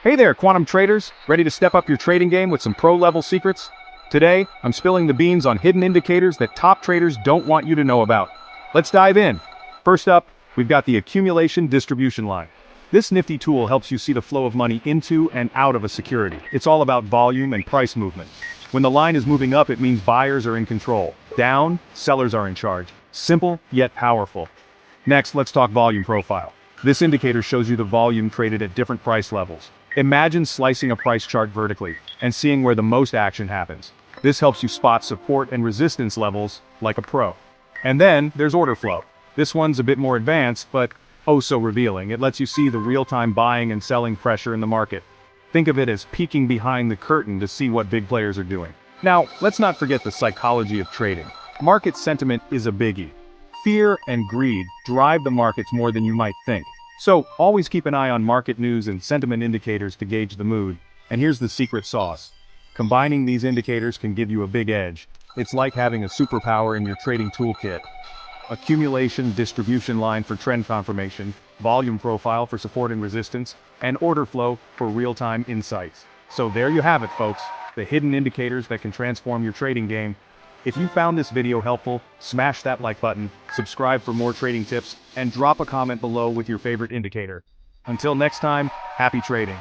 Hey there, quantum traders! Ready to step up your trading game with some pro-level secrets? Today, I'm spilling the beans on hidden indicators that top traders don't want you to know about. Let's dive in. First up, we've got the accumulation distribution line. This nifty tool helps you see the flow of money into and out of a security. It's all about volume and price movement. When the line is moving up, it means buyers are in control. Down, sellers are in charge. Simple, yet powerful. Next, let's talk volume profile. This indicator shows you the volume traded at different price levels. Imagine slicing a price chart vertically and seeing where the most action happens. This helps you spot support and resistance levels like a pro. And then there's order flow. This one's a bit more advanced, but oh so revealing. It lets you see the real-time buying and selling pressure in the market. Think of it as peeking behind the curtain to see what big players are doing. Now, let's not forget the psychology of trading. Market sentiment is a biggie. Fear and greed drive the markets more than you might think. So, always keep an eye on market news and sentiment indicators to gauge the mood. And here's the secret sauce. Combining these indicators can give you a big edge. It's like having a superpower in your trading toolkit. Accumulation distribution line for trend confirmation, volume profile for support and resistance, and order flow for real-time insights. So there you have it, folks. The hidden indicators that can transform your trading game. If you found this video helpful, smash that like button, subscribe for more trading tips, and drop a comment below with your favorite indicator. Until next time, happy trading.